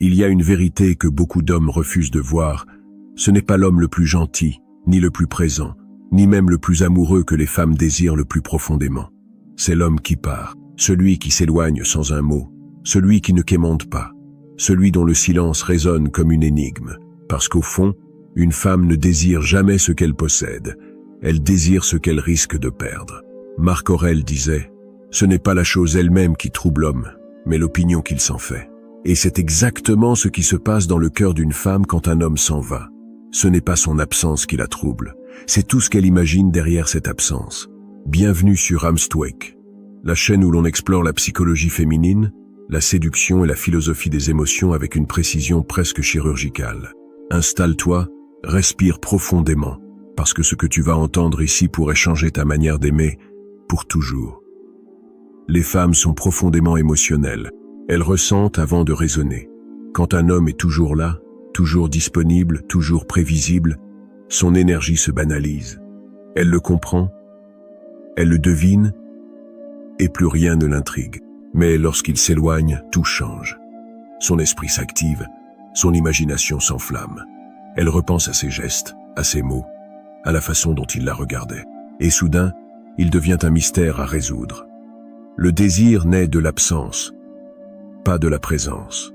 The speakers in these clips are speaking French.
Il y a une vérité que beaucoup d'hommes refusent de voir. Ce n'est pas l'homme le plus gentil, ni le plus présent, ni même le plus amoureux que les femmes désirent le plus profondément. C'est l'homme qui part, celui qui s'éloigne sans un mot, celui qui ne quémande pas, celui dont le silence résonne comme une énigme, parce qu'au fond, une femme ne désire jamais ce qu'elle possède, elle désire ce qu'elle risque de perdre. Marc Aurèle disait « Ce n'est pas la chose elle-même qui trouble l'homme, mais l'opinion qu'il s'en fait. » Et c'est exactement ce qui se passe dans le cœur d'une femme quand un homme s'en va. Ce n'est pas son absence qui la trouble, c'est tout ce qu'elle imagine derrière cette absence. Bienvenue sur Amstwake, la chaîne où l'on explore la psychologie féminine, la séduction et la philosophie des émotions avec une précision presque chirurgicale. Installe-toi, respire profondément, parce que ce que tu vas entendre ici pourrait changer ta manière d'aimer pour toujours. Les femmes sont profondément émotionnelles. Elles ressentent avant de raisonner. Quand un homme est toujours là, toujours disponible, toujours prévisible, son énergie se banalise. Elle le comprend, elle le devine, et plus rien ne l'intrigue. Mais lorsqu'il s'éloigne, tout change. Son esprit s'active, son imagination s'enflamme. Elle repense à ses gestes, à ses mots, à la façon dont il la regardait. Et soudain, il devient un mystère à résoudre. Le désir naît de l'absence, pas de la présence.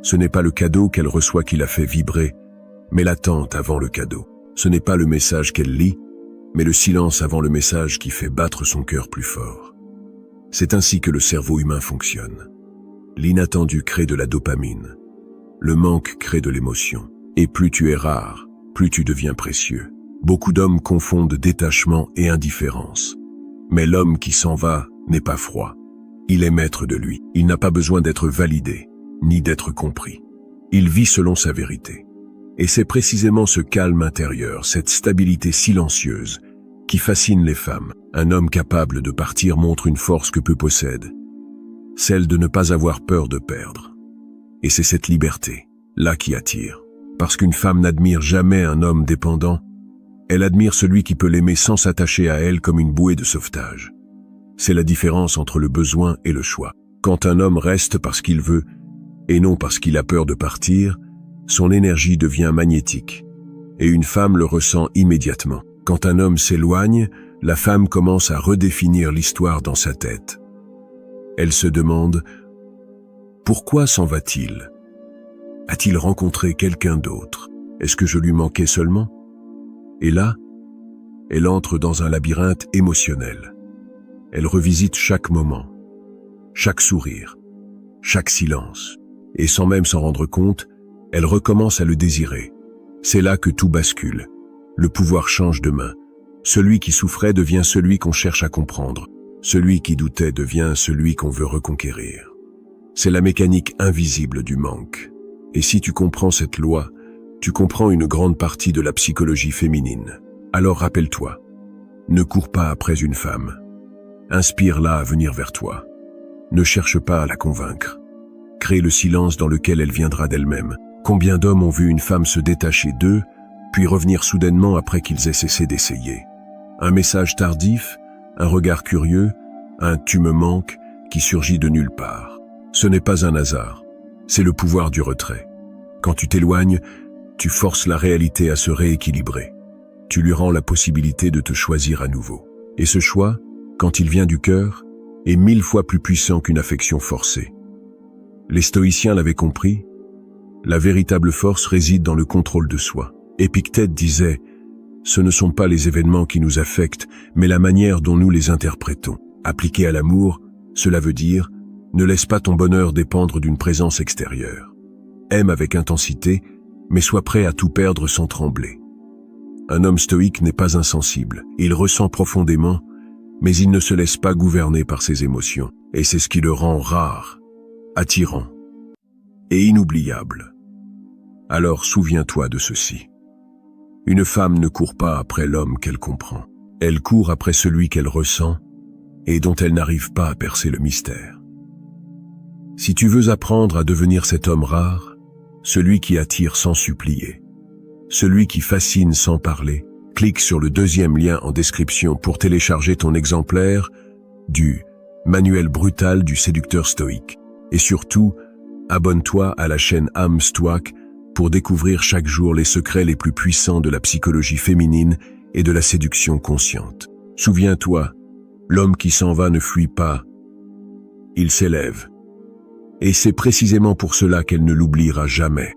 Ce n'est pas le cadeau qu'elle reçoit qui la fait vibrer, mais l'attente avant le cadeau. Ce n'est pas le message qu'elle lit, mais le silence avant le message qui fait battre son cœur plus fort. C'est ainsi que le cerveau humain fonctionne. L'inattendu crée de la dopamine. Le manque crée de l'émotion. Et plus tu es rare, plus tu deviens précieux. Beaucoup d'hommes confondent détachement et indifférence. Mais l'homme qui s'en va n'est pas froid. Il est maître de lui. Il n'a pas besoin d'être validé, ni d'être compris. Il vit selon sa vérité. Et c'est précisément ce calme intérieur, cette stabilité silencieuse, qui fascine les femmes. Un homme capable de partir montre une force que peu possèdent, celle de ne pas avoir peur de perdre. Et c'est cette liberté, là qui attire. Parce qu'une femme n'admire jamais un homme dépendant, elle admire celui qui peut l'aimer sans s'attacher à elle comme une bouée de sauvetage. C'est la différence entre le besoin et le choix. Quand un homme reste parce qu'il veut, et non parce qu'il a peur de partir, son énergie devient magnétique. Et une femme le ressent immédiatement. Quand un homme s'éloigne, la femme commence à redéfinir l'histoire dans sa tête. Elle se demande « Pourquoi s'en va-t-il ? A-t-il rencontré quelqu'un d'autre ? Est-ce que je lui manquais seulement ?» Et là, elle entre dans un labyrinthe émotionnel. Elle revisite chaque moment, chaque sourire, chaque silence. Et sans même s'en rendre compte, elle recommence à le désirer. C'est là que tout bascule. Le pouvoir change de main. Celui qui souffrait devient celui qu'on cherche à comprendre. Celui qui doutait devient celui qu'on veut reconquérir. C'est la mécanique invisible du manque. Et si tu comprends cette loi, tu comprends une grande partie de la psychologie féminine. Alors rappelle-toi, ne cours pas après une femme. Inspire-la à venir vers toi. Ne cherche pas à la convaincre. Crée le silence dans lequel elle viendra d'elle-même. Combien d'hommes ont vu une femme se détacher d'eux, puis revenir soudainement après qu'ils aient cessé d'essayer. Un message tardif, un regard curieux, un « tu me manques » qui surgit de nulle part. Ce n'est pas un hasard, c'est le pouvoir du retrait. Quand tu t'éloignes, tu forces la réalité à se rééquilibrer. Tu lui rends la possibilité de te choisir à nouveau. Et ce choix, quand il vient du cœur, est 1000 fois plus puissant qu'une affection forcée. Les stoïciens l'avaient compris, la véritable force réside dans le contrôle de soi. Épictète disait « Ce ne sont pas les événements qui nous affectent, mais la manière dont nous les interprétons. » Appliqué à l'amour, cela veut dire « Ne laisse pas ton bonheur dépendre d'une présence extérieure. Aime avec intensité, mais sois prêt à tout perdre sans trembler. » Un homme stoïque n'est pas insensible, il ressent profondément, mais il ne se laisse pas gouverner par ses émotions. Et c'est ce qui le rend rare, attirant et inoubliable. Alors souviens-toi de ceci. Une femme ne court pas après l'homme qu'elle comprend. Elle court après celui qu'elle ressent et dont elle n'arrive pas à percer le mystère. Si tu veux apprendre à devenir cet homme rare, celui qui attire sans supplier, celui qui fascine sans parler, clique sur le deuxième lien en description pour télécharger ton exemplaire du Manuel brutal du séducteur stoïque. Et surtout, Abonne-toi à la chaîne Amstwak pour découvrir chaque jour les secrets les plus puissants de la psychologie féminine et de la séduction consciente. Souviens-toi, l'homme qui s'en va ne fuit pas, il s'élève. Et c'est précisément pour cela qu'elle ne l'oubliera jamais.